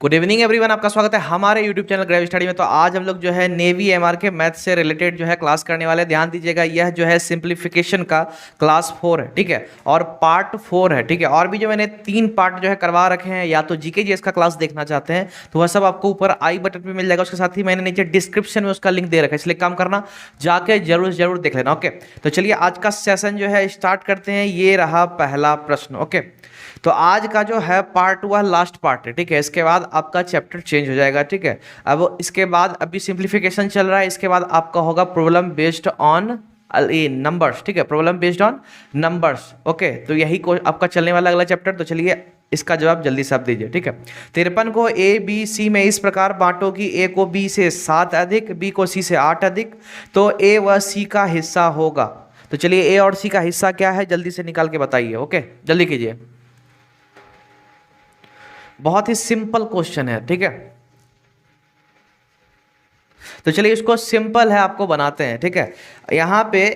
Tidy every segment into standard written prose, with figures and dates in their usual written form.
Good evening everyone, आपका स्वागत है हमारे यूट्यूब चैनल ग्रेव स्टडी में। तो आज हम लोग जो है नेवी एमआर के मैथ से रिलेटेड जो है क्लास करने वाले हैं। ध्यान दीजिएगा, यह जो है सिंप्लीफिकेशन का क्लास 4 है, ठीक है, और पार्ट 4 है, ठीक है। और भी जो मैंने 3 पार्ट जो है करवा रखे हैं, या तो जीके जीएस का क्लास देखना चाहते हैं तो वह सब आपको ऊपर आई बटन पे मिल जाएगा। उसके साथ ही मैंने नीचे डिस्क्रिप्शन में उसका लिंक दे रखा है, इसलिए काम करना, जाके जरूर देख लेना। ओके, तो चलिए आज का सेशन जो है स्टार्ट करते हैं। ये रहा पहला प्रश्न। ओके, तो आज का जो है पार्ट वह लास्ट पार्ट है, ठीक है। इसके बाद आपका चैप्टर चेंज हो जाएगा, ठीक है। अब इसके बाद अभी सिंप्लीफिकेशन चल रहा है, इसके बाद आपका होगा प्रॉब्लम बेस्ड ऑन नंबर्स, ठीक है, problem based on numbers. Okay, तो यही आपका चलने वाला अगला चैप्टर। तो चलिए इसका जवाब जल्दी से आप दीजिए, ठीक है। 53 को ए बी सी में इस प्रकार बांटो कि ए को बी से 7 अधिक, बी को सी से 8 अधिक, तो ए व सी का हिस्सा होगा। तो चलिए ए और सी का हिस्सा क्या है जल्दी से निकाल के बताइए। ओके, जल्दी कीजिए, बहुत ही सिंपल क्वेश्चन है, ठीक है। तो चलिए इसको सिंपल है आपको बनाते हैं, ठीक है। यहाँ पे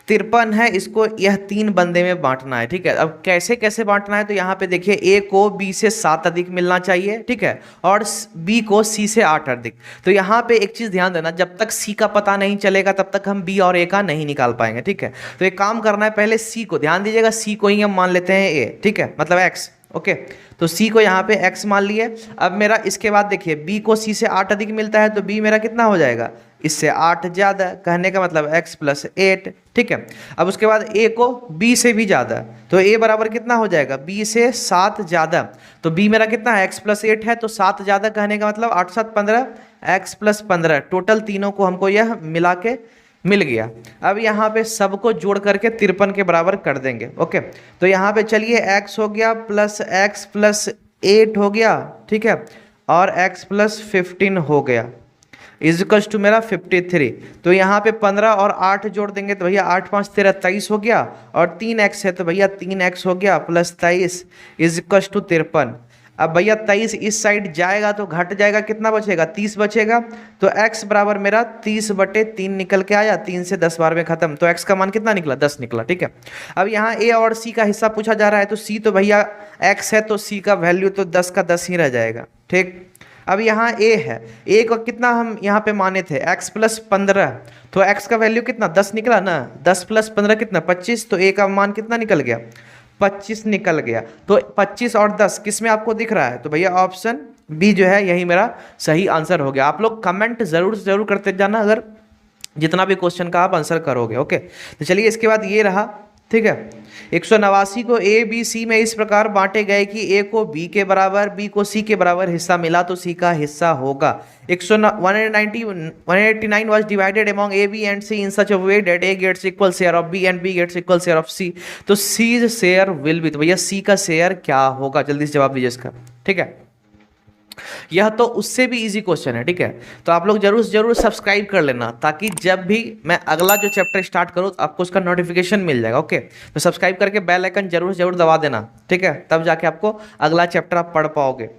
53 है, इसको यह 3 बंदे में बांटना है, ठीक है। अब कैसे कैसे बांटना है, तो यहाँ पे देखिए ए को बी से 7 अधिक मिलना चाहिए, ठीक है, और बी को सी से 8 अधिक। तो यहाँ पे एक चीज़ ध्यान देना, जब तक सी का पता नहीं चलेगा तब तक हम बी और ए का नहीं निकाल पाएंगे, ठीक है। तो एक काम करना है, पहले सी को, ध्यान दीजिएगा, सी को ही हम मान लेते हैं ए, ठीक है, मतलब एक्स। ओके, तो सी को यहाँ पे x मान लिए। अब मेरा इसके बाद देखिए b को c से 8 अधिक मिलता है, तो b मेरा कितना हो जाएगा, इससे 8 ज़्यादा, कहने का मतलब x प्लस 8, ठीक है। अब उसके बाद a को b से भी ज़्यादा, तो a बराबर कितना हो जाएगा, b से 7 ज़्यादा, तो b मेरा कितना है, x प्लस 8 है, तो 7 ज़्यादा, कहने का मतलब 8 7 15, x प्लस 15, टोटल तीनों को हमको यह मिला के मिल गया। अब यहाँ पे सबको जोड़ करके 53 के बराबर कर देंगे। ओके, तो यहाँ पे चलिए x हो गया प्लस 8 हो गया, ठीक है, और x प्लस 15 हो गया, इजिकल्स टू मेरा 53। तो यहाँ पे 15 और 8 जोड़ देंगे तो भैया 8 5 13 23 हो गया, और 3x है तो भैया 3x हो गया प्लस 23 इजिकल्स टू 53। अब भैया 23 इस साइड जाएगा तो घट जाएगा, कितना बचेगा, 30 बचेगा। तो x बराबर मेरा 30/3 निकल के आया, 3 से 10 बार में खत्म, तो x का मान कितना निकला, 10 निकला, ठीक है। अब यहाँ a और c का हिस्सा पूछा जा रहा है, तो c तो भैया x है, तो c का वैल्यू तो 10 का 10 ही रह जाएगा, ठीक। अब यहाँ a है, a को कितना हम यहाँ पे माने थे, x प्लस 15, तो x का वैल्यू कितना, 10 निकला ना, 10 प्लस 15 कितना, 25, तो a का मान कितना निकल गया, 25 निकल गया। तो 25 और 10 किस में आपको दिख रहा है, तो भैया ऑप्शन बी जो है यही मेरा सही आंसर हो गया। आप लोग कमेंट जरूर करते जाना अगर जितना भी क्वेश्चन का आप आंसर करोगे। ओके, तो चलिए इसके बाद ये रहा, ठीक है। 189 को ए बी सी में इस प्रकार बांटे गए कि ए को बी के बराबर, बी को सी के बराबर हिस्सा मिला, तो सी का हिस्सा होगा। 189 was divided among A, B and C in such a way that A gets equal share of B and B gets equal share of C. तो C's share will be, तो भैया C का शेयर क्या होगा, जल्दी से जवाब दीजिए इसका, ठीक है। यह तो उससे भी इजी क्वेश्चन है, ठीक है। तो आप लोग जरूर सब्सक्राइब कर लेना, ताकि जब भी मैं अगला जो चैप्टर स्टार्ट करूँ आपको उसका नोटिफिकेशन मिल जाएगा। ओके, तो सब्सक्राइब करके बेल आइकन जरूर दबा देना, ठीक है, तब जाके आपको अगला चैप्टर आप पढ़ पाओगे।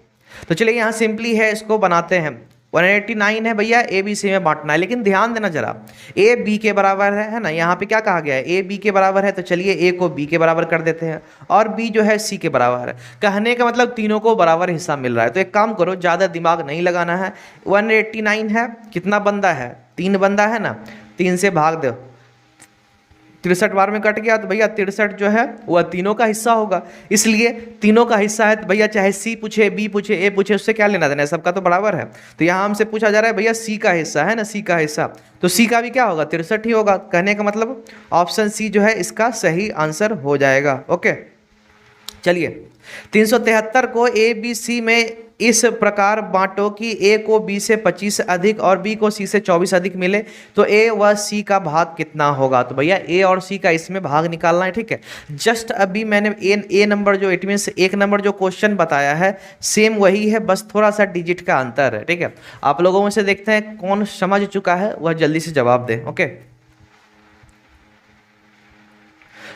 तो चलिए यहाँ सिंपली है, इसको बनाते हैं। 189 है भैया, ए बी सी में बांटना है, लेकिन ध्यान देना जरा, ए बी के बराबर है ना, यहाँ पे क्या कहा गया है, ए बी के बराबर है, तो चलिए ए को बी के बराबर कर देते हैं, और बी जो है सी के बराबर है, कहने का मतलब तीनों को बराबर हिस्सा मिल रहा है। तो एक काम करो, ज़्यादा दिमाग नहीं लगाना है। 189 है, कितना बंदा है, 3 बंदा है ना, 3 से भाग दो, 63 बार में कट गया, तो भैया 63 जो है वह तीनों का हिस्सा होगा, इसलिए तीनों का हिस्सा है, तो भैया चाहे सी पूछे, बी पूछे, ए पूछे, उससे क्या लेना देना है, सबका तो बराबर है। तो यहाँ हमसे पूछा जा रहा है भैया सी का हिस्सा है ना, सी का हिस्सा, तो सी का भी क्या होगा, 63 ही होगा, कहने का मतलब ऑप्शन सी जो है इसका सही आंसर हो जाएगा। ओके, चलिए 373 को ए बी सी में इस प्रकार बांटो कि ए को बी से 25 अधिक और बी को सी से 24 अधिक मिले, तो ए व सी का भाग कितना होगा। तो भैया ए और सी का इसमें भाग निकालना है, ठीक है। जस्ट अभी मैंने ए नंबर जो इट मीन्स 1 नंबर जो क्वेश्चन बताया है सेम वही है, बस थोड़ा सा डिजिट का अंतर है, ठीक है। आप लोगों में से देखते हैं कौन समझ चुका है वह जल्दी से जवाब दे। ओके,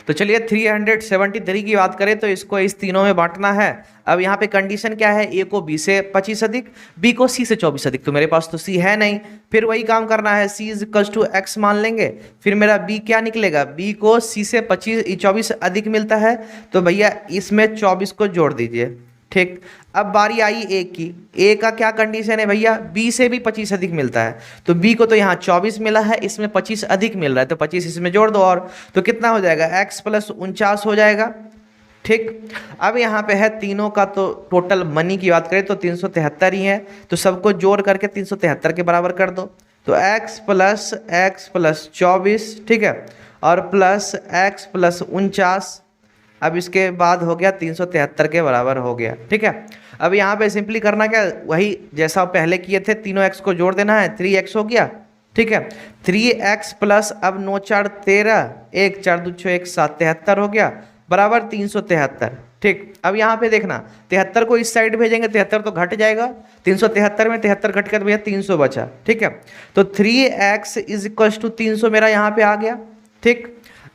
तो चलिए 373 की बात करें तो इसको इस तीनों में बांटना है। अब यहाँ पे कंडीशन क्या है, ए को बी से 25 अधिक, बी को सी से 24 अधिक, तो मेरे पास तो सी है नहीं, फिर वही काम करना है, सी इज इक्वल्स टू एक्स मान लेंगे, फिर मेरा बी क्या निकलेगा, बी को सी से 24 अधिक मिलता है, तो भैया इसमें 24 को जोड़ दीजिए, ठीक। अब बारी आई ए की। ए का क्या कंडीशन है भैया, बी से भी 25 अधिक मिलता है, तो बी को तो यहाँ 24 मिला है, इसमें 25 अधिक मिल रहा है, तो 25 इसमें जोड़ दो और, तो कितना हो जाएगा, x प्लस 49 हो जाएगा। ठीक, अब यहाँ पे है तीनों का तो टोटल मनी की बात करें तो 373 ही है, तो सबको जोड़ करके 373 के बराबर कर दो, तो x प्लस 24, ठीक है, और प्लस x प्लस 49, अब इसके बाद हो गया 373 के बराबर हो गया। ठीक है, अब यहाँ पे सिंपली करना क्या, वही जैसा पहले किए थे, तीनों x को जोड़ देना है, 3x हो गया। ठीक है, 3x प्लस अब 9 4 13, 1 4 2 6 1 7, 73 हो गया बराबर 373। ठीक, अब यहाँ पे देखना 73 को इस साइड भेजेंगे, 73 तो घट जाएगा, 373 में 73 घट कर भैया 300 बचा। ठीक है, तो 3x इज इक्वल टू 300 मेरा यहाँ पे आ गया। ठीक,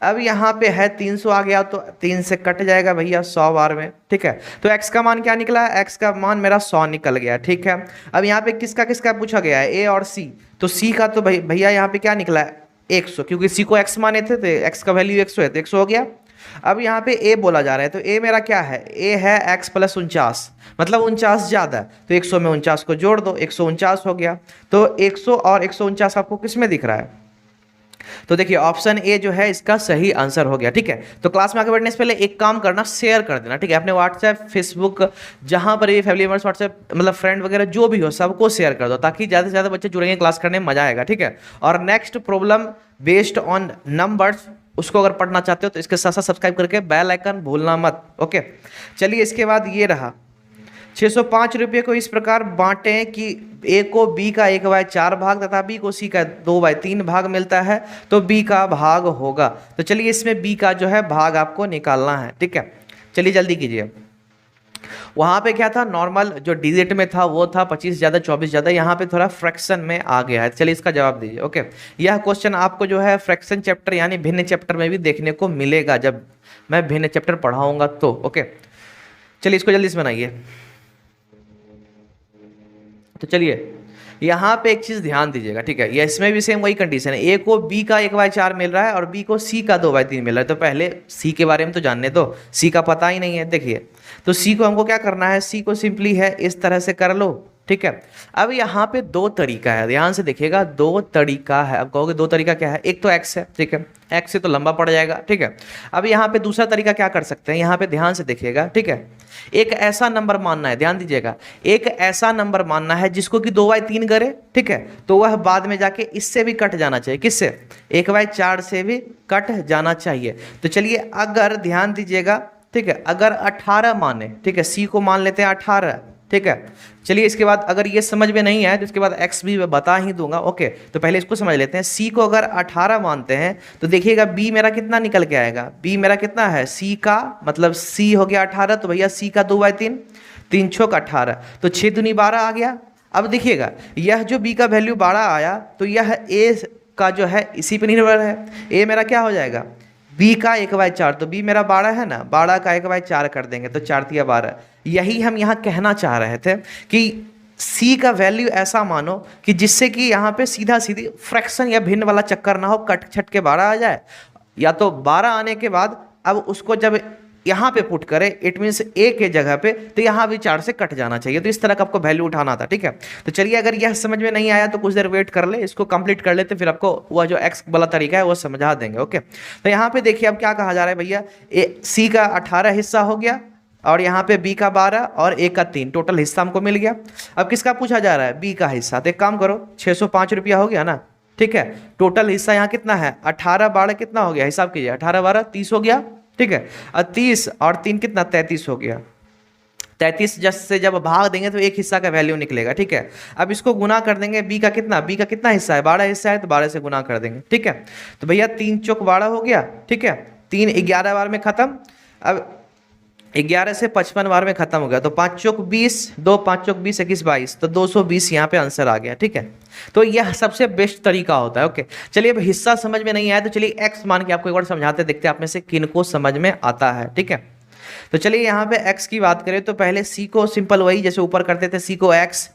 अब यहाँ पे है 300 आ गया, तो 3 से कट जाएगा भैया 100 बार में। ठीक है, तो x का मान क्या निकला है, x का मान मेरा 100 निकल गया। ठीक है, अब यहाँ पे किसका किसका पूछा गया है, a और c, तो c का तो भैया यहाँ पे क्या निकला है 100, क्योंकि c को x माने थे तो x का वैल्यू 100 है, तो 100 हो गया। अब यहाँ पे a बोला जा रहा है, तो a मेरा क्या है, a है x प्लस 49, मतलब 49 ज़्यादा है, तो 100 में 49 को जोड़ दो, 149 हो गया। तो 100 और 149 आपको किस में दिख रहा है, तो देखिए ऑप्शन ए जो है इसका सही आंसर हो गया। ठीक है, तो क्लास में आगे बढ़ने से पहले एक काम करना, शेयर कर देना। ठीक है, अपने व्हाट्सएप, फेसबुक, जहां पर भी फैमिली मेंबर्स, व्हाट्सएप मतलब फ्रेंड वगैरह जो भी हो, सबको शेयर कर दो, ताकि ज़्यादा से ज़्यादा बच्चे जुड़ेंगे, क्लास करने में मजा आएगा। ठीक है, और next problem based on numbers, उसको अगर पढ़ना चाहते हो तो इसके साथ साथ सब्सक्राइब करके बेल आइकन भूलना मत। ओके, चलिए इसके बाद ये रहा, 605 रुपये को इस प्रकार बांटें कि ए को बी का 1/4 भाग तथा बी को सी का 2/3 भाग मिलता है, तो बी का भाग होगा। तो चलिए इसमें बी का जो है भाग आपको निकालना है। ठीक है, चलिए जल्दी कीजिए। वहाँ पे क्या था, नॉर्मल जो डिजिट में था वो था 25 ज़्यादा 24 ज़्यादा, यहाँ पे थोड़ा फ्रैक्शन में आ गया है। चलिए इसका जवाब दीजिए। ओके, यह क्वेश्चन आपको जो है फ्रैक्शन चैप्टर यानी भिन्न चैप्टर में भी देखने को मिलेगा, जब मैं भिन्न चैप्टर पढ़ाऊँगा तो। ओके, चलिए इसको जल्दी से बनाइए। तो चलिए यहाँ पे एक चीज़ ध्यान दीजिएगा। ठीक है, ये इसमें भी सेम वही कंडीशन है, ए को बी का 1/4 मिल रहा है और बी को सी का 2/3 मिल रहा है, तो पहले सी के बारे में तो जानने दो, सी का पता ही नहीं है। देखिए, तो सी को हमको क्या करना है, सी को सिंपली है इस तरह से कर लो। ठीक है, अब यहाँ पे दो तरीका है, ध्यान से देखिएगा, दो तरीका है। अब कहोगे दो तरीका क्या है, एक तो एक्स है। ठीक है, एक्स से तो लंबा पड़ जाएगा। ठीक है, अब यहाँ पे दूसरा तरीका क्या कर सकते हैं, यहाँ पे ध्यान से देखिएगा। ठीक है, एक ऐसा नंबर मानना है, ध्यान दीजिएगा, एक ऐसा नंबर मानना है जिसको कि 2/3 करे। ठीक है, तो वह बाद में जाके इससे भी कट जाना चाहिए, किससे, 1/4 से भी कट जाना चाहिए। तो चलिए अगर ध्यान दीजिएगा, ठीक है, अगर 18 माने, ठीक है, सी को मान लेते हैं 18। ठीक है, चलिए इसके बाद अगर ये समझ में नहीं आए तो इसके बाद एक्स भी बता ही दूंगा। ओके, तो पहले इसको समझ लेते हैं। सी को अगर 18 मानते हैं तो देखिएगा बी मेरा कितना निकल के आएगा, बी मेरा कितना है, सी का मतलब सी हो गया 18, तो भैया सी का 2/3, 3 छोक 18, तो 6 दूनी 12 आ गया। अब देखिएगा यह जो बी का वैल्यू 12 आया, तो यह ए का जो है इसी पर निर्भर है। ए मेरा क्या हो जाएगा, बी का 1/4, तो बी मेरा 12 है ना, 12 का 1/4 कर देंगे तो 4 तिया 12। यही हम यहाँ कहना चाह रहे थे कि सी का वैल्यू ऐसा मानो कि जिससे कि यहाँ पे सीधा सीधी फ्रैक्शन या भिन्न वाला चक्कर ना हो, कट छट के 12 आ जाए, या तो 12 आने के बाद अब उसको जब यहाँ पे पुट करें, इट मीन्स ए के जगह पे, तो यहाँ भी 4 से कट जाना चाहिए। तो इस तरह का आपको वैल्यू उठाना था। ठीक है, तो चलिए अगर यह समझ में नहीं आया तो कुछ देर वेट कर ले, इसको कंप्लीट कर लेते, फिर आपको वह जो एक्स वाला तरीका है वो समझा देंगे। ओके, तो यहाँ पे देखिए अब क्या कहा जा रहा है भैया, सी का 18 हिस्सा हो गया और यहाँ पे बी का 12 और ए का 3, टोटल हिस्सा हमको मिल गया। अब किसका पूछा जा रहा है, बी का हिस्सा। तो एक काम करो, 605 रुपया हो गया ना। ठीक है, टोटल हिस्सा यहाँ कितना है, 18 12 कितना हो गया, हिसाब कीजिए, 18 12 30 हो गया। ठीक है, और 30 और 3 कितना, 33 हो गया। 33 से जब भाग देंगे तो एक हिस्सा का वैल्यू निकलेगा। ठीक है, अब इसको गुना कर देंगे, बी का कितना हिस्सा है, 12 हिस्सा है, तो 12 से गुना कर देंगे। ठीक है, तो भैया 3 चौक 12 हो गया। ठीक है, 3 11 बार में खत्म, अब 11 से 55 बार में खत्म हो गया, तो 5 चौक 20, 2 5 चौक 20, 21 22, तो 220 यहाँ पे आंसर आ गया। ठीक है, तो यह सबसे बेस्ट तरीका होता है। ओके, चलिए अब हिस्सा समझ में नहीं आया तो चलिए एक्स मान के आपको एक बार समझाते, देखते हैं आप में से किनको समझ में आता है। ठीक है, तो चलिए यहाँ पे x की बात करें तो पहले c को सिंपल वही जैसे ऊपर करते थे, c को x,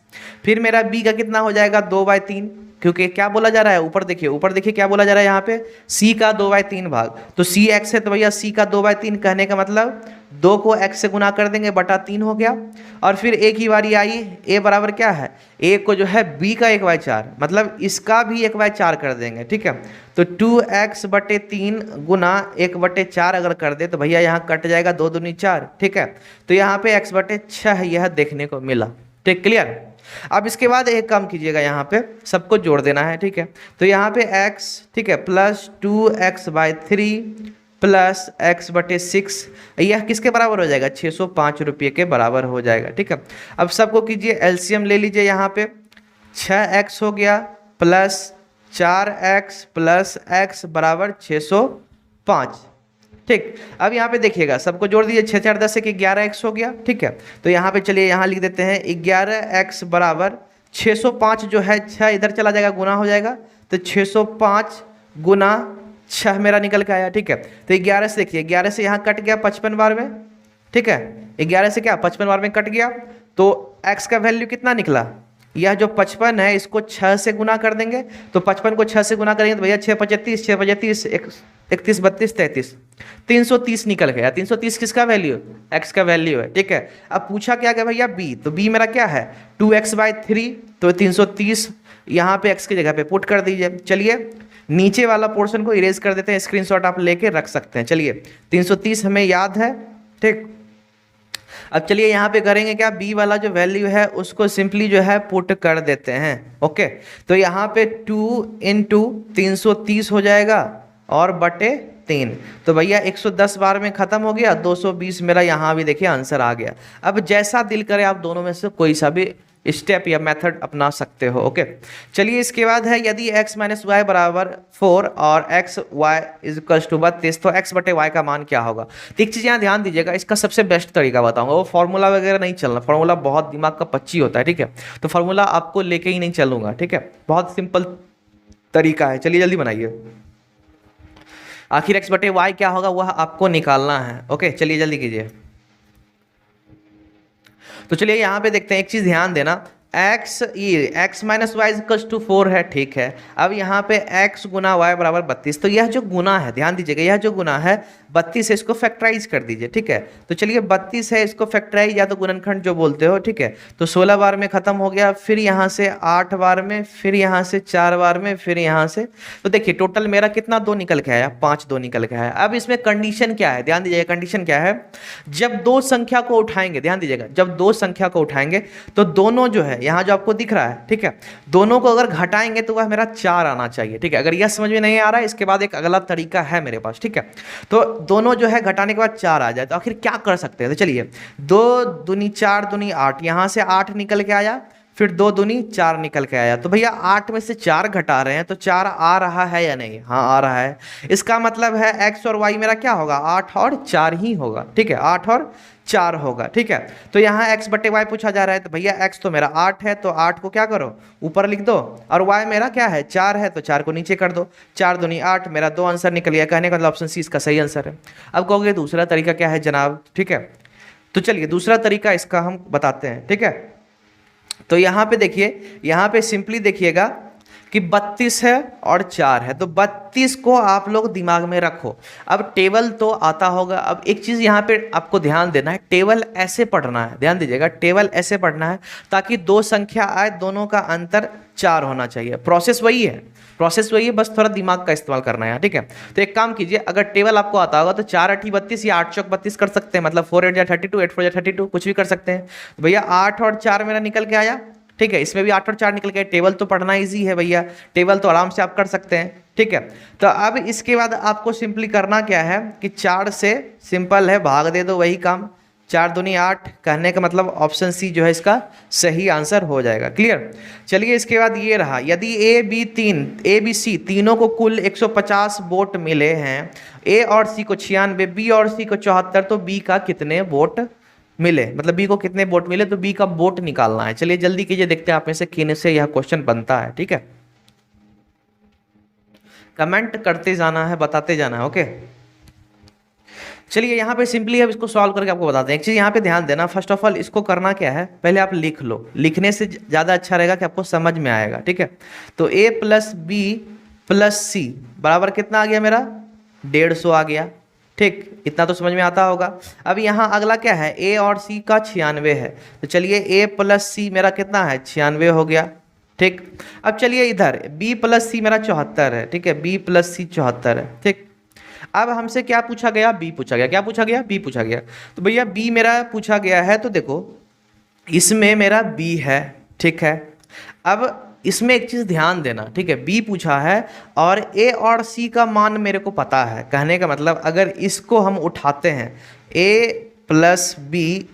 फिर मेरा बी का कितना हो जाएगा 2/3, क्योंकि क्या बोला जा रहा है ऊपर देखिए, ऊपर देखिए क्या बोला जा रहा है यहाँ पे, सी का 2/3 भाग, तो सी एक्स है तो भैया सी का 2/3 कहने का मतलब 2 को x से गुना कर देंगे बटा 3 हो गया। और फिर एक ही बारी आई, a बराबर क्या है, a को जो है b का 1/4 मतलब इसका भी 1/4 कर देंगे, ठीक है। तो 2x/3 गुना 1/4 अगर कर दे तो भैया यहाँ कट जाएगा 2 दूनी 4, ठीक है। तो यहाँ पे x/6 यह देखने को मिला, ठीक, क्लियर। अब इसके बाद एक काम कीजिएगा, यहाँ पे सबको जोड़ देना है, ठीक है। तो यहाँ पे x, ठीक है, प्लस 2x/3 प्लस x/6 यह किसके बराबर हो जाएगा, 605 रुपये के बराबर हो जाएगा, ठीक है। अब सबको कीजिए एलसीएम ले लीजिए, यहाँ पे 6x हो गया प्लस 4x प्लस x बराबर 605, ठीक। अब यहाँ पे देखिएगा सबको जोड़ दीजिए, 6 4 10 एक 11x हो गया, ठीक है। तो यहाँ पे चलिए यहाँ लिख देते हैं 11x बराबर 605 जो है 6 इधर चला जाएगा गुना हो जाएगा, तो 605 गुना 6 मेरा निकल के आया, ठीक है। तो 11 से देखिए 11 से यहाँ कट गया 55 बार में, ठीक है, 11 से क्या 55 बार में कट गया, तो x का वैल्यू कितना निकला, यह जो 55 है इसको 6 से गुना कर देंगे, तो 55 को 6 से गुना करेंगे तो भैया 6 35 6 35 31 32 33 330 निकल गया। 330 किसका वैल्यू, x का वैल्यू है, ठीक है। अब पूछा क्या गया भैया b, तो b मेरा क्या है 2x/3, तो 330 यहाँ पे x की जगह पे पुट कर दीजिए। चलिए नीचे वाला पोर्शन को इरेज कर देते हैं, स्क्रीनशॉट आप लेके रख सकते हैं। चलिए 330 हमें याद है, ठीक। अब चलिए यहाँ पे करेंगे क्या, b वाला जो वैल्यू है उसको सिंपली जो है पुट कर देते हैं, ओके। तो यहाँ पे 2 × 330 हो जाएगा और बटे 3, तो भैया 110 बार में खत्म हो गया, 220 मेरा यहाँ भी देखिए आंसर आ गया। अब जैसा दिल करे आप दोनों में से कोई सा भी स्टेप या मेथड अपना सकते हो, ओके। चलिए इसके बाद है यदि x - y बराबर 4 और x y = 32, तो x/y का मान क्या होगा। तो एक चीज़ यहाँ ध्यान दीजिएगा, इसका सबसे बेस्ट तरीका बताऊंगा, वो फार्मूला वगैरह नहीं चलना, फार्मूला बहुत दिमाग का पच्ची होता है, ठीक है। तो फार्मूला आपको लेके ही नहीं चलूंगा, ठीक है, बहुत सिंपल तरीका है। चलिए जल्दी बनाइए, आखिर x/y क्या होगा वह आपको निकालना है, ओके। चलिए जल्दी कीजिए। तो चलिए यहाँ पे देखते हैं, एक चीज़ ध्यान देना, x - y = 4 है, ठीक है। अब यहाँ पे x गुना y बराबर 32, तो यह जो गुना है ध्यान दीजिएगा, यह जो गुना है 32 है इसको फैक्टराइज कर दीजिए, ठीक है। तो चलिए 32 है इसको फैक्टराइज या तो गुणनखंड जो बोलते हो, ठीक है। तो 16 बार में खत्म हो गया, फिर यहाँ से 8 बार में, फिर यहाँ से 4 बार में, फिर यहाँ से, तो देखिए टोटल मेरा कितना 2 निकल के आया, 5 2 निकल के आया। अब इसमें कंडीशन क्या है, ध्यान दीजिएगा, कंडीशन क्या है, जब दो संख्या को उठाएंगे, ध्यान दीजिएगा, जब दो संख्या को उठाएंगे तो दोनों जो है यहाँ जो आपको दिख रहा है, ठीक है, दोनों को अगर घटाएंगे तो वह मेरा 4 आना चाहिए, ठीक है। अगर यह समझ में नहीं आ रहा है, इसके बाद एक अगला तरीका है मेरे पास, ठीक है। तो दोनों जो है घटाने के बाद 4 आ जाए तो आखिर क्या कर सकते हैं, तो चलिए 2 दूनी 4 दूनी 8, यहाँ से 8 निकल के आया, फिर 2 दूनी 4 निकल के आया, तो भैया 8 में से 4 घटा रहे हैं तो 4 आ रहा है या नहीं, हाँ आ रहा है। इसका मतलब है x और y मेरा क्या होगा, 8 और 4 ही होगा, ठीक है, 8 और 4 होगा, ठीक है। तो यहाँ x/y पूछा जा रहा है, तो भैया x तो मेरा 8 है, तो 8 को क्या करो ऊपर लिख दो, और y मेरा क्या है 4 है, तो 4 को नीचे कर दो, 4 दूनी 8, मेरा 2 आंसर निकल गया, कहने का मतलब ऑप्शन सी इसका सही आंसर है। अब कहोगे दूसरा तरीका क्या है जनाब, ठीक है, तो चलिए दूसरा तरीका इसका हम बताते हैं, ठीक है। तो यहाँ पे देखिए, यहाँ पे सिंपली देखिएगा कि 32 है और 4 है, तो 32 को आप लोग दिमाग में रखो। अब टेबल तो आता होगा, अब एक चीज़ यहाँ पे आपको ध्यान देना है, टेबल ऐसे पढ़ना है, ध्यान दीजिएगा, टेबल ऐसे पढ़ना है ताकि दो संख्या आए, दोनों का अंतर 4 होना चाहिए। प्रोसेस वही है, प्रोसेस वही है, बस थोड़ा दिमाग का इस्तेमाल करना है, ठीक है। तो एक काम कीजिए, अगर टेबल आपको आता होगा तो 4 8 32 या 8 चौक 32 कर सकते हैं, मतलब 4 8 या 32, 8 4 या 32, कुछ भी कर सकते हैं। तो भैया 8 और 4 मेरा निकल के आया, ठीक है, इसमें भी 8 और 4 निकल गए। टेबल तो पढ़ना इजी है भैया, टेबल तो आराम से आप कर सकते हैं, ठीक है। तो अब इसके बाद आपको सिंपली करना क्या है कि 4 से सिंपल है भाग दे दो, वही काम, 4 दूनी 8, कहने का मतलब ऑप्शन सी जो है इसका सही आंसर हो जाएगा, क्लियर। चलिए इसके बाद ये रहा, यदि ए बी सी तीनों को कुल 150 वोट मिले हैं, ए और सी को 96, बी और सी को 74, तो बी का कितने वोट मिले, मतलब बी को कितने वोट मिले, तो बी का वोट निकालना है। चलिए जल्दी कीजिए, देखते हैं आप में से किन से यह क्वेश्चन बनता है, ठीक है। कमेंट करते जाना है, बताते जाना है, ओके। चलिए यहाँ पे सिंपली अब इसको सॉल्व करके आपको बताते हैं। एक चीज़ यहाँ पे ध्यान देना, फर्स्ट ऑफ ऑल इसको करना क्या है, पहले आप लिख लो, लिखने से ज़्यादा अच्छा रहेगा कि आपको समझ में आएगा, ठीक है। तो a प्लस बी प्लस सी बराबर कितना आ गया मेरा, 150 आ गया, ठीक, इतना तो समझ में आता होगा। अब यहाँ अगला क्या है, a और c का 96 है, तो चलिए a प्लस सी मेरा कितना है, 96 हो गया, ठीक। अब चलिए इधर b प्लस सी मेरा 74 है, ठीक है, b प्लस सी 74 है, ठीक। अब हमसे क्या पूछा गया, बी पूछा गया, क्या पूछा गया, बी पूछा गया। तो भैया बी मेरा पूछा गया है, तो देखो इसमें मेरा बी है, ठीक है। अब इसमें एक चीज़ ध्यान देना, ठीक है, बी पूछा है और ए और सी का मान मेरे को पता है, कहने का मतलब अगर इसको हम उठाते हैं ए प्लस बी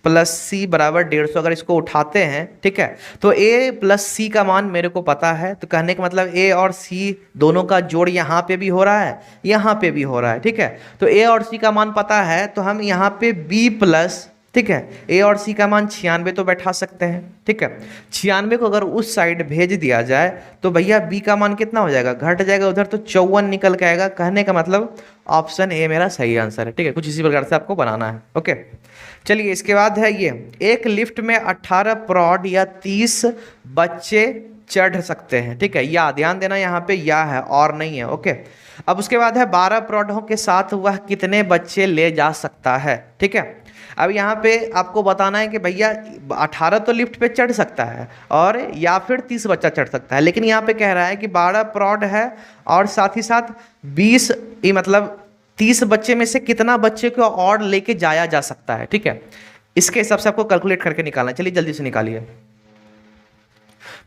प्लस सी बराबर 150, अगर इसको उठाते हैं, ठीक है, तो a प्लस सी का मान मेरे को पता है, तो कहने का मतलब a और c दोनों का जोड़ यहाँ पे भी हो रहा है, यहाँ पे भी हो रहा है, ठीक है। तो a और c का मान पता है, तो हम यहाँ पे b प्लस, ठीक है, a और c का मान 96 तो बैठा सकते हैं, ठीक है। 96 को अगर उस साइड भेज दिया जाए तो भैया b का मान कितना हो जाएगा, घट जाएगा उधर, तो 54 निकल के आएगा, कहने का मतलब ऑप्शन ए मेरा सही आंसर है, ठीक है। कुछ इसी प्रकार से आपको बनाना है, ओके। चलिए इसके बाद है ये, एक लिफ्ट में 18 प्रौढ़ या 30 बच्चे चढ़ सकते हैं, ठीक है, या ध्यान देना यहाँ पे या है और नहीं है, ओके। अब उसके बाद है 12 प्रौढ़ों के साथ वह कितने बच्चे ले जा सकता है, ठीक है। अब यहाँ पे आपको बताना है कि भैया 18 तो लिफ्ट पे चढ़ सकता है और या फिर 30 बच्चा चढ़ सकता है, लेकिन यहाँ पे कह रहा है कि 12 प्रौढ़ है और साथ ही साथ 20 मतलब 30 बच्चे में से कितना बच्चे को और लेके जाया जा सकता है, ठीक है। इसके हिसाब से आपको कैलकुलेट करके निकालना है, चलिए जल्दी से निकालिए।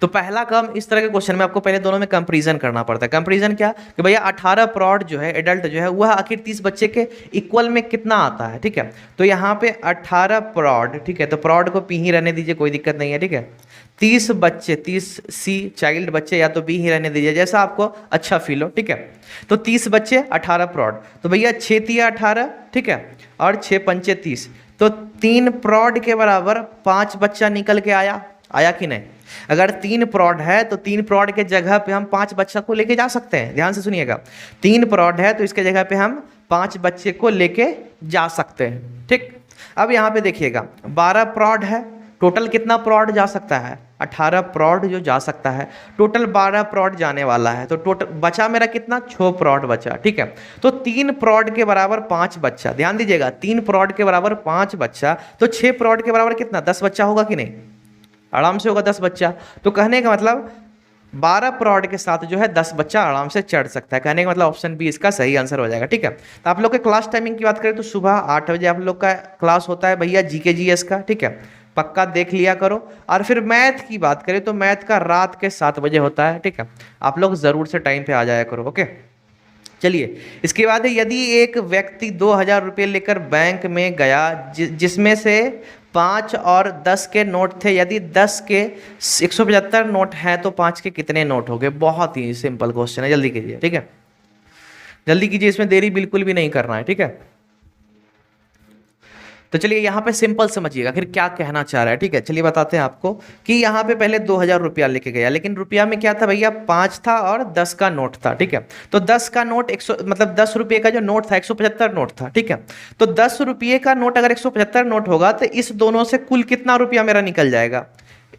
तो पहला काम, इस तरह के क्वेश्चन में आपको पहले दोनों में कंपैरिजन करना पड़ता है। कंपैरिजन क्या कि भैया 18 प्रौढ़ जो है, एडल्ट जो है, वह आखिर 30 बच्चे के इक्वल में कितना आता है, ठीक है। तो यहाँ पे 18 प्रौढ़, ठीक है, तो प्रौढ़ को पी ही रहने दीजिए, कोई दिक्कत नहीं है, ठीक है। 30 बच्चे, 30 सी चाइल्ड बच्चे, या तो बी ही रहने दीजिए, जैसा आपको अच्छा फील हो, ठीक है। तो 30 बच्चे 18 प्रौढ़, तो भैया 6 तिया 18, ठीक है, और 6 पंचे 30, तो 3 प्रौढ़ के बराबर 5 बच्चा निकल के आया, आया कि नहीं। अगर 3 प्रौढ़ है तो 3 प्रौढ़ के जगह पे हम 5 बच्चा को लेके जा सकते हैं, ध्यान से सुनिएगा। 3 प्रौढ़ है तो इसके जगह पे हम 5 बच्चे को लेके जा सकते हैं, ठीक। अब यहाँ पे देखिएगा 12 प्रौढ़ है, टोटल कितना प्रौढ़ जा सकता है, 18 प्रौढ़ जो जा सकता है, टोटल 12 प्रौढ़ जाने वाला है, तो टोटल बचा मेरा कितना, 6 प्रौढ़ बचा, ठीक है। तो 3 प्रौढ़ के बराबर 5 बच्चा, ध्यान दीजिएगा, 3 प्रौढ़ के बराबर 5 बच्चा, तो 6 प्रौढ़ के बराबर कितना, 10 बच्चा होगा कि नहीं, आराम से होगा 10 बच्चा। तो कहने का मतलब 12 प्रौढ़ के साथ जो है 10 बच्चा आराम से चढ़ सकता है, कहने का मतलब ऑप्शन बी इसका सही आंसर हो जाएगा, ठीक है। तो आप लोग के क्लास टाइमिंग की बात करें तो सुबह 8 बजे आप लोग का क्लास होता है भैया, जीके जीएस का, ठीक है, पक्का देख लिया करो। और फिर मैथ की बात करें तो मैथ का रात के 7 बजे होता है, ठीक है, आप लोग ज़रूर से टाइम पे आ जाया करो, ओके। चलिए इसके बाद है, यदि एक व्यक्ति 2000 रुपये लेकर बैंक में गया जिसमें से 5 और 10 के नोट थे, यदि 10 के 175 नोट हैं तो 5 के कितने नोट हो गए। बहुत ही सिंपल क्वेश्चन है, जल्दी कीजिए, ठीक है, जल्दी कीजिए, इसमें देरी बिल्कुल भी नहीं करना है, ठीक है। तो चलिए यहाँ पे सिंपल समझिएगा फिर क्या कहना चाह रहा है, ठीक है। चलिए बताते हैं आपको कि यहाँ पे पहले 2000 रुपया लेके गया, लेकिन रुपया में क्या था भैया, 5 था और 10 का नोट था, ठीक है। तो 10 का नोट 100 मतलब 10 रुपये का जो नोट था 175 नोट था, ठीक है। तो 10 रुपये का नोट अगर 175 नोट होगा तो इस दोनों से कुल कितना रुपया मेरा निकल जाएगा,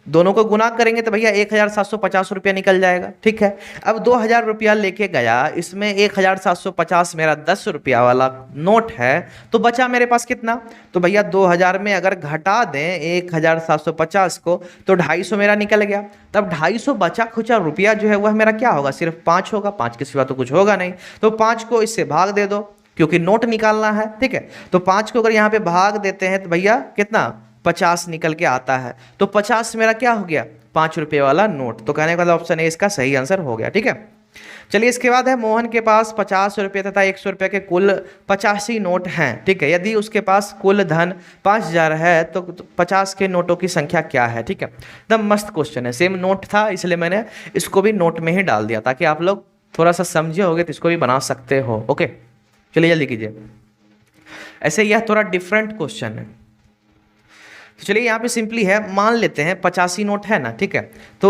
दोनों को गुना करेंगे तो भैया 1750 रुपया निकल जाएगा, ठीक है। अब 2000 रुपया लेके गया, इसमें 1750 मेरा 10 रुपया वाला नोट है, तो बचा मेरे पास कितना, तो भैया 2000 में अगर घटा दें 1750 को तो 250 मेरा निकल गया। तब 250 बचा खुचा रुपया जो है वह मेरा क्या होगा, सिर्फ 5 होगा, 5 के सिवा तो कुछ होगा नहीं। तो 5 को इससे भाग दे दो क्योंकि नोट निकालना है, ठीक है। तो 5 को अगर यहाँ पे भाग देते हैं तो भैया कितना, 50 निकल के आता है। तो 50 मेरा क्या हो गया, 5 रुपये वाला नोट। तो कहने का मतलब ऑप्शन ए इसका सही आंसर हो गया, ठीक है। चलिए इसके बाद है, मोहन के पास 50 रुपये तथा 100 रुपये के कुल 85 नोट हैं, ठीक है। यदि उसके पास कुल धन 5000 है तो 50 के नोटों की संख्या क्या है, ठीक है। एकदम मस्त क्वेश्चन है, सेम नोट था इसलिए मैंने इसको भी नोट में ही डाल दिया ताकि आप लोग थोड़ा सा समझे होगे तो इसको भी बना सकते हो, ओके। चलिए जल्दी कीजिए, ऐसे यह थोड़ा डिफरेंट क्वेश्चन है। तो चलिए यहाँ पे सिंपली है, मान लेते हैं 85 नोट है ना, ठीक है। तो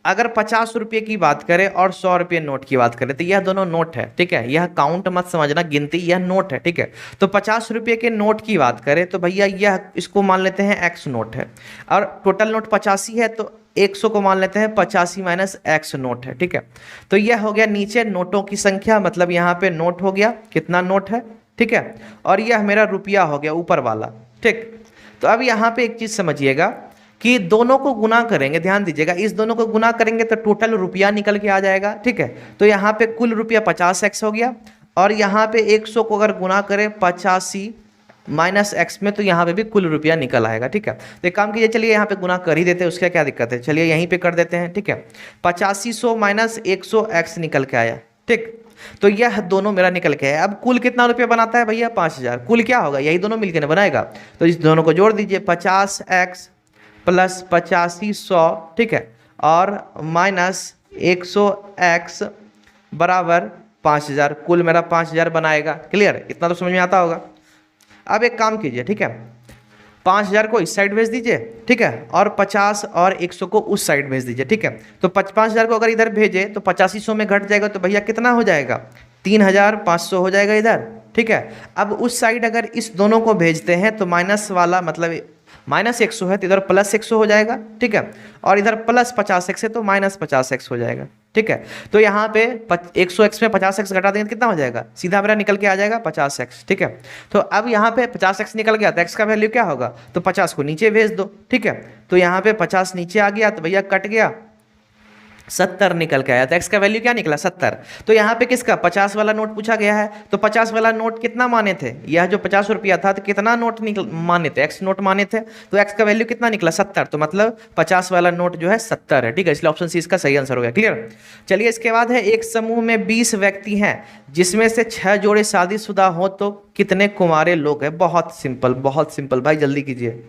अगर 50 रुपये की बात करें और 100 रुपये नोट की बात करें तो यह दोनों नोट है, ठीक है, यह काउंट मत समझना, गिनती, यह नोट है, ठीक है। तो 50 रुपये के नोट की बात करें तो भैया यह इसको मान लेते हैं एक्स नोट है, और टोटल नोट 85 है तो 100 को मान लेते हैं 85 माइनस एक्स नोट है, ठीक है। तो यह हो गया नीचे नोटों की संख्या, मतलब यहाँ पे नोट हो गया, कितना नोट है, ठीक है, और यह मेरा रुपया हो गया ऊपर वाला, ठीक। तो अब यहाँ पे एक चीज़ समझिएगा कि दोनों को गुना करेंगे, ध्यान दीजिएगा, इस दोनों को गुना करेंगे तो टोटल रुपया निकल के आ जाएगा, ठीक है। तो यहाँ पे कुल रुपया 50x हो गया, और यहाँ पे 100 को अगर गुना करें 85 माइनस एक्स में तो यहाँ पे भी कुल रुपया निकल आएगा, ठीक है। तो एक काम कीजिए, चलिए यहाँ पे गुना कर ही देते हैं, उसका क्या दिक्कत है, चलिए यहीं पे कर देते हैं, ठीक है। 8500 माइनस 100 एक्स निकल के आया, ठीक। तो यह दोनों मेरा निकल के आया। अब कुल कितना रुपया बनाता है भैया, 5000। कुल क्या होगा, यही दोनों मिलकर ना बनाएगा, तो इस दोनों को जोड़ दीजिए, 50x प्लस 8500, ठीक है, और माइनस 100x बराबर 5000। कुल मेरा 5000 बनाएगा, क्लियर, इतना तो समझ में आता होगा। अब एक काम कीजिए, ठीक है, 5000 को इस साइड भेज दीजिए, ठीक है, और 50 और 100 को उस साइड भेज दीजिए, ठीक है। तो 5000 को अगर इधर भेजे तो 8500 में घट जाएगा, तो भैया कितना हो जाएगा, 3500 हो जाएगा इधर, ठीक है। अब उस साइड अगर इस दोनों को भेजते हैं तो माइनस वाला मतलब माइनस 100 है तो इधर प्लस 100 हो जाएगा, ठीक है, और इधर प्लस 50x है तो माइनस 50x हो जाएगा, ठीक है। तो यहाँ पे 100x में 50x घटा देंगे तो कितना हो जाएगा, सीधा मेरा निकल के आ जाएगा 50x, ठीक है। तो अब यहाँ पे 50x निकल गया तो x का वैल्यू क्या होगा, तो 50 को नीचे भेज दो, ठीक है। तो यहाँ पे 50 नीचे आ गया तो भैया कट गया, 70 निकल के आया, तो x का वैल्यू क्या निकला, 70। तो यहाँ पे किसका 50 वाला नोट पूछा गया है, तो 50 वाला नोट कितना माने थे, यह जो 50 रुपया था तो कितना नोट माने थे, x नोट माने थे, तो x का वैल्यू कितना निकला, 70। तो मतलब 50 वाला नोट जो है 70 है, ठीक है, इसलिए ऑप्शन सी इसका सही आंसर हो गया, क्लियर। चलिए इसके बाद है, एक समूह में 20 व्यक्ति हैं जिसमें से 6 जोड़े शादीशुदा हो तो कितने कुंवारे लोग हैं। बहुत सिंपल, बहुत सिंपल भाई, जल्दी कीजिए।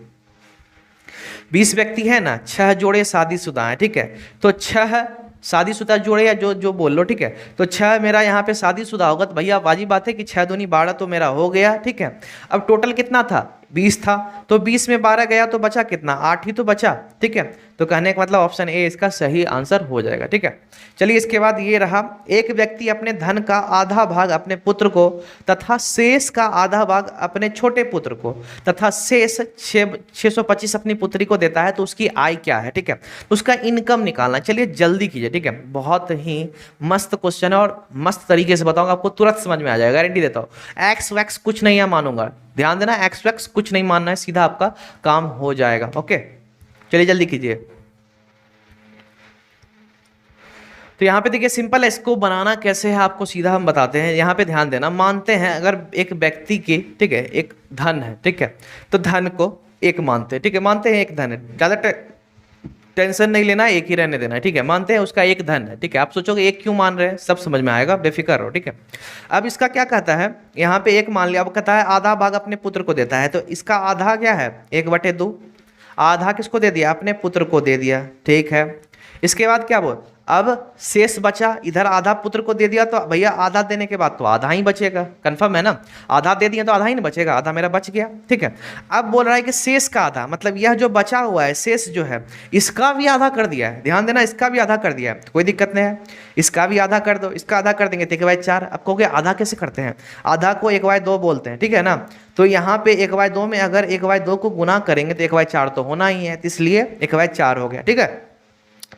20 व्यक्ति है ना, 6 जोड़े शादीशुदा हैं, ठीक है। तो 6 शादीशुदा जोड़े या जो जो बोल लो, ठीक है। तो 6 मेरा यहाँ पे शादीशुदा होगा तो भैया वाजिब बात है कि 6 दूनी 12 तो मेरा हो गया, ठीक है। अब टोटल कितना था, 20 था, तो 20 में 12 गया तो बचा कितना, 8 ही तो बचा, ठीक है। तो कहने का मतलब ऑप्शन ए इसका सही आंसर हो जाएगा, ठीक है। चलिए इसके बाद ये रहा, एक व्यक्ति अपने धन का आधा भाग अपने पुत्र को तथा शेष का आधा भाग अपने छोटे पुत्र को तथा शेष 625 अपनी पुत्री को देता है, तो उसकी आय क्या है, ठीक है। उसका इनकम निकालना, चलिए जल्दी कीजिए, ठीक है। बहुत ही मस्त क्वेश्चन है और मस्त तरीके से बताऊंगा, आपको तुरंत समझ में आ जाएगा, गारंटी देता हूँ। एक्स वैक्स कुछ नहीं है मानूंगा, ध्यान देना, एक्स वैक्स कुछ नहीं मानना है, सीधा आपका काम हो जाएगा, ओके। चलिए जल्दी कीजिए। तो यहाँ पे देखिए सिंपल है, इसको बनाना कैसे है आपको सीधा हम बताते हैं। यहाँ पे ध्यान देना, मानते हैं अगर एक व्यक्ति की, ठीक है, एक धन है, ठीक है, तो धन को एक मानते हैं, ठीक है, मानते हैं एक धन है, ज़्यादा टेंशन नहीं लेना, एक ही रहने देना है, ठीक है। मानते हैं उसका एक धन है, ठीक है। आप सोचोगे एक क्यों मान रहे हैं, सब समझ में आएगा, बेफिक्र रहो, ठीक है। अब इसका क्या कहता है, यहाँ पे एक मान लिया, अब कहता है आधा भाग अपने पुत्र को देता है, तो इसका आधा क्या है, 1/2, आधा किसको दे दिया, अपने पुत्र को दे दिया, ठीक है। इसके बाद क्या बोल, अब शेष बचा, इधर आधा पुत्र को दे दिया तो भैया आधा देने के बाद तो आधा ही बचेगा, कंफर्म है ना, आधा दे दिया तो आधा ही नहीं बचेगा, आधा मेरा बच गया, ठीक है। अब बोल रहा है कि शेष का आधा, मतलब यह जो बचा हुआ है शेष जो है इसका भी आधा कर दिया है, ध्यान देना, इसका भी आधा कर दिया है, कोई दिक्कत नहीं है, इसका भी आधा कर दो, इसका आधा कर देंगे तो 1/4। अब कहोगे आधा कैसे करते हैं, आधा को 1/2 बोलते हैं, ठीक है ना। तो यहाँ पे 1/2 में अगर 1/2 को गुना करेंगे तो 1/4 तो होना ही है, इसलिए 1/4 हो गया, ठीक है।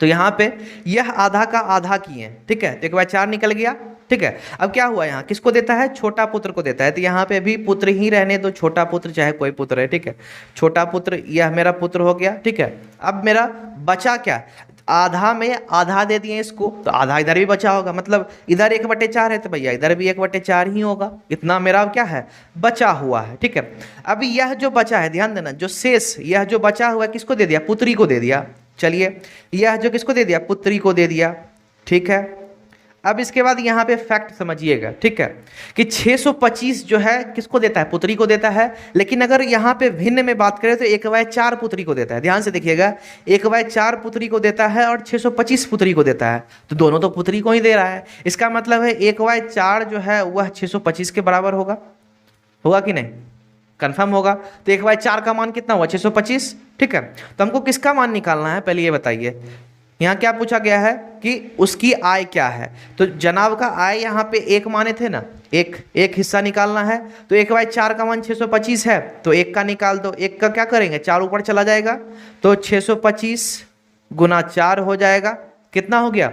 तो यहाँ पे यह आधा का आधा किए, ठीक है, तो 1/4 निकल गया, ठीक है। अब क्या हुआ, यहाँ किसको देता है, छोटा पुत्र को देता है, तो यहाँ पे भी पुत्र ही रहने दो, छोटा पुत्र चाहे कोई पुत्र है, ठीक है, छोटा पुत्र यह मेरा पुत्र हो गया, ठीक है। अब मेरा बचा क्या, आधा में आधा दे दिए इसको, तो आधा इधर भी बचा होगा, मतलब इधर 1/4 है तो भैया इधर भी 1/4 ही होगा, इतना मेरा क्या है, बचा हुआ है, ठीक है। अब यह जो बचा है, ध्यान देना, जो शेष यह जो बचा हुआ है किसको दे दिया, पुत्री को दे दिया, चलिए यह जो किसको दे दिया, पुत्री को दे दिया, ठीक है। अब इसके बाद यहाँ पे फैक्ट समझिएगा, ठीक है, कि 625 जो है किसको देता है, पुत्री को देता है, लेकिन अगर यहाँ पे भिन्न में बात करें तो 1/4 पुत्री को देता है, ध्यान से देखिएगा, 1/4 पुत्री को देता है और 625 पुत्री को देता है, तो दोनों तो पुत्री को ही दे रहा है, इसका मतलब है 1/4 जो है वह 625 के बराबर होगा, होगा कि नहीं, कंफर्म होगा। तो 1/4 का मान कितना हुआ, 625, ठीक है। तो हमको किसका मान निकालना है, पहले ये बताइए, यहाँ क्या पूछा गया है कि उसकी आय क्या है। तो जनाब का आय यहाँ पे एक माने थे ना, एक एक हिस्सा निकालना है। तो 1/4 का मान 625 है, तो एक का निकाल दो। एक का क्या करेंगे, 4 ऊपर चला जाएगा, तो 625 गुना 4 हो जाएगा। कितना हो गया,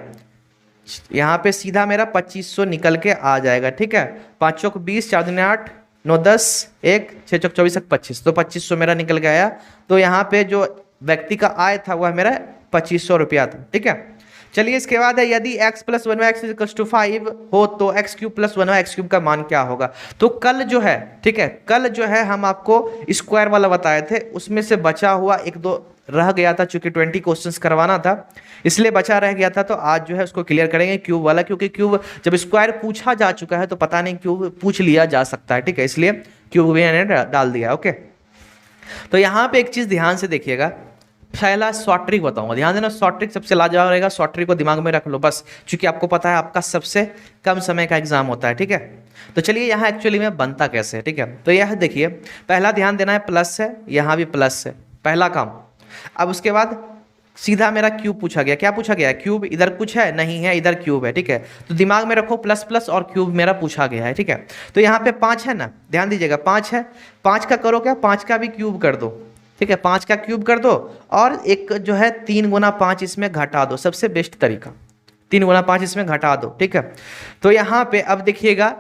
यहाँ पे सीधा मेरा 2500 निकल के आ जाएगा। ठीक है, 5 चौक 20, 4 दूनी 8, 9 10, 1 6 चौक 24 25, तो 2500 मेरा निकल के आया। तो यहाँ पे जो व्यक्ति का आय था वह मेरा 2500 रुपया था। ठीक है, चलिए इसके बाद है यदि x plus 1x equals to 5 हो तो x cube plus 1x cube का मान क्या होगा। तो कल जो है, ठीक है, कल जो है हम आपको स्क्वायर वाला बताए थे, उसमें से बचा हुआ एक दो रह गया था, चूंकि 20 क्वेश्चंस करवाना था इसलिए बचा रह गया था। तो आज जो है उसको क्लियर करेंगे क्यूब वाला, क्योंकि क्यूब जब स्क्वायर पूछा जा चुका है तो पता नहीं क्यूब पूछ लिया जा सकता है। ठीक है, इसलिए क्यूब भी मैंने डाल दिया। ओके, तो यहाँ पे एक चीज ध्यान से देखिएगा, पहला शॉर्ट ट्रिक बताऊंगा, ध्यान देना, शॉर्ट ट्रिक सबसे लाजवाब रहेगा। शॉर्ट ट्रिक को दिमाग में रख लो बस, क्योंकि आपको पता है आपका सबसे कम समय का एग्जाम होता है। ठीक है, तो चलिए यहाँ एक्चुअली में बनता कैसे है। ठीक है, तो यह देखिए, पहला ध्यान देना है प्लस है, यहाँ भी प्लस है, पहला काम। अब उसके बाद सीधा मेरा क्यूब पूछा गया, क्या पूछा गया है, क्यूब। इधर कुछ है नहीं है, इधर क्यूब है। ठीक है, तो दिमाग में रखो प्लस प्लस और क्यूब मेरा पूछा गया है। ठीक है, तो यहाँ पे 5 है ना, ध्यान दीजिएगा 5 है, 5 का करो क्या, 5 का भी क्यूब कर दो। ठीक है, 5 का क्यूब कर दो और एक जो है 3 गुना 5 इसमें घटा दो, सबसे बेस्ट तरीका 3 गुना 5 इसमें घटा दो। ठीक है, तो यहाँ पे अब देखिएगा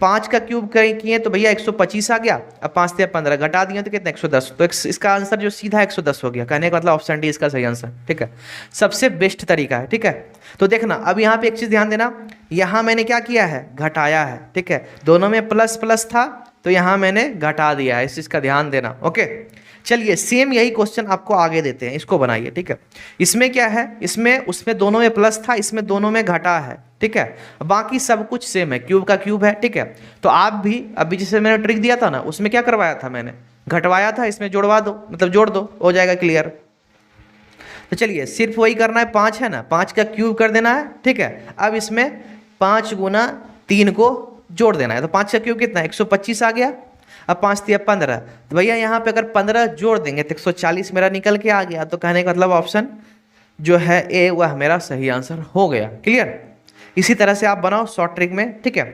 5 का क्यूब किए तो भैया 125 आ गया। अब 5 से 15 घटा दिए तो कितना 110, तो इसका आंसर जो सीधा 110 हो गया। कहने का मतलब ऑप्शन डी इसका सही आंसर। ठीक है, सबसे बेस्ट तरीका है। ठीक है, तो देखना अब यहाँ पे एक चीज ध्यान देना, यहाँ मैंने क्या किया है, घटाया है। ठीक है, दोनों में प्लस प्लस था तो यहाँ मैंने घटा दिया है, इस चीज का ध्यान देना। ओके, चलिए सेम यही क्वेश्चन आपको आगे देते हैं, इसको बनाइए। ठीक है, इसमें क्या है, इसमें उसमें दोनों में प्लस था, इसमें दोनों में घटा है। ठीक है, बाकी सब कुछ सेम है, क्यूब का क्यूब है। ठीक है, तो आप भी अभी जैसे मैंने ट्रिक दिया था ना, उसमें क्या करवाया था मैंने, घटवाया था, इसमें जोड़वा दो, मतलब जोड़ दो, हो जाएगा क्लियर। तो चलिए सिर्फ वही करना है, 5 है ना, 5 का क्यूब कर देना है। ठीक है, अब इसमें 5 गुना 3 को जोड़ देना है, तो 5 का क्यूब कितना, 125 आ गया। अब 5 3 15, तो भैया यहाँ पे अगर 15 जोड़ देंगे तो 140 मेरा निकल के आ गया। तो कहने का मतलब ऑप्शन जो है ए वह मेरा सही आंसर हो गया। क्लियर, इसी तरह से आप बनाओ शॉर्ट ट्रिक में। ठीक है,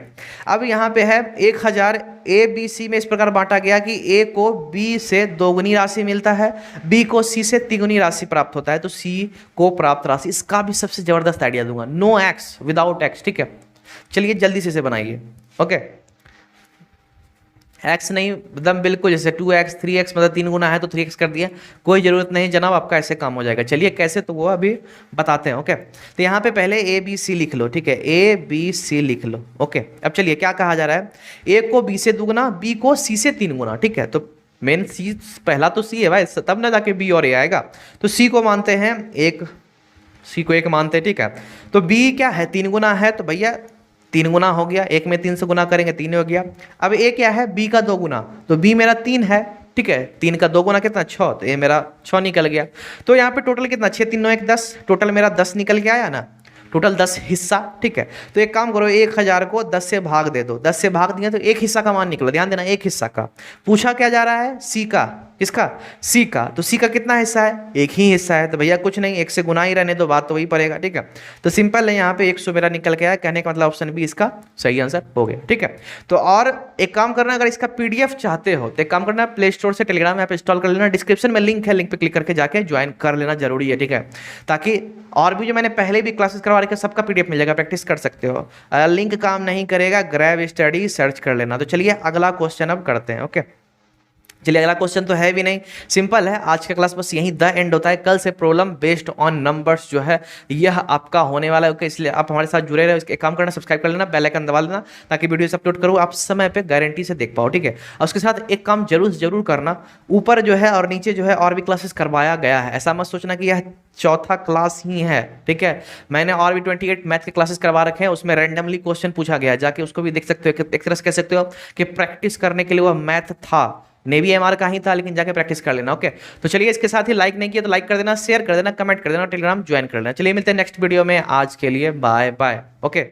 अब यहाँ पे है 1000 ए बी सी में इस प्रकार बांटा गया कि ए को बी से 2 गुनी राशि मिलता है, बी को सी से 3 गुनी राशि प्राप्त होता है, तो सी को प्राप्त राशि, इसका भी सबसे जबरदस्त आइडिया दूंगा, नो एक्स विदाउट एक्स। ठीक है, चलिए जल्दी से इसे बनाइए। ओके, एक्स नहीं, मतलब बिल्कुल जैसे 2x 3x, मतलब 3 गुना है तो 3x कर दिया, कोई ज़रूरत नहीं जनाब, आपका ऐसे काम हो जाएगा। चलिए कैसे, तो वो अभी बताते हैं। ओके, तो यहाँ पे पहले ए बी सी लिख लो। ठीक है, ए बी सी लिख लो। ओके, अब चलिए क्या कहा जा रहा है, ए को बी से 2 गुना, बी को सी से 3 गुना। ठीक है, तो मेन सी, पहला तो सी है भाई, तब ना जाके बी और ए आएगा। तो सी को मानते हैं एक, सी को 1 मानते हैं। ठीक है, तो बी क्या है, 3 गुना है, तो भैया 3 गुना हो गया, 1 में 3 से गुना करेंगे 3 हो गया। अब ए क्या है, बी का 2 गुना, तो बी मेरा 3 है। ठीक है, 3 का 2 गुना कितना, 6, तो ए मेरा 6 निकल गया। तो यहाँ पे टोटल कितना, 6 3 9 1 10, टोटल मेरा 10 निकल के आया ना, टोटल 10 हिस्सा। ठीक है, तो एक काम करो, 1000 को 10 से भाग दे दो, 10 से भाग दिया तो एक हिस्सा का मान निकला। ध्यान देना, एक हिस्सा का पूछा क्या जा रहा है, सी का, किसका, सी का। तो सी का कितना हिस्सा है, एक ही हिस्सा है, तो भैया कुछ नहीं, 1 से गुना ही रहने दो, बात तो वही पड़ेगा। ठीक है, तो सिंपल है, यहाँ पे 100 मेरा निकल गया है, कहने का मतलब ऑप्शन बी इसका सही आंसर हो गया। ठीक है, तो और एक काम करना, अगर इसका पीडीएफ चाहते हो तो एक काम करना, प्ले स्टोर से टेलीग्राम ऐप इंस्टॉल कर लेना, डिस्क्रिप्शन में लिंक है, लिंक पे क्लिक करके जाके ज्वाइन कर लेना जरूरी है। ठीक है, ताकि और भी जो मैंने पहले भी क्लासेस करवा रखे सबका पीडीएफ मिल जाएगा, प्रैक्टिस कर सकते हो। लिंक काम नहीं करेगा, ग्रैब स्टडी सर्च कर लेना। तो चलिए अगला क्वेश्चन अब करते हैं। ओके, चलिए अगला क्वेश्चन तो है भी नहीं, सिंपल है। आज का क्लास बस यहीं द एंड होता है, कल से प्रॉब्लम बेस्ड ऑन नंबर्स जो है यह आपका होने वाला है। ओके, इसलिए आप हमारे साथ जुड़े रहे, एक काम करना, सब्सक्राइब कर लेना, बेल आइकन दबा लेना, ताकि वीडियोस अपलोड करूँ आप समय पे गारंटी से देख पाओ। ठीक है, और उसके साथ एक काम जरूर करना, ऊपर जो है और नीचे जो है और भी क्लासेस करवाया गया है, ऐसा मत सोचना कि यह चौथा क्लास ही है। ठीक है, मैंने और भी 28 मैथ के क्लासेस करवा रखे हैं, उसमें रैंडमली क्वेश्चन पूछा गया है, जाके उसको भी देख सकते हो। एक तरह से कह सकते हो कि प्रैक्टिस करने के लिए वह मैथ था, नेवी एमआर का ही था, लेकिन जाके प्रैक्टिस कर लेना। ओके, तो चलिए इसके साथ ही लाइक नहीं किया तो लाइक कर देना, शेयर कर देना, कमेंट कर देना, टेलीग्राम ज्वाइन कर लेना। चलिए मिलते हैं नेक्स्ट वीडियो में, आज के लिए बाय बाय। ओके।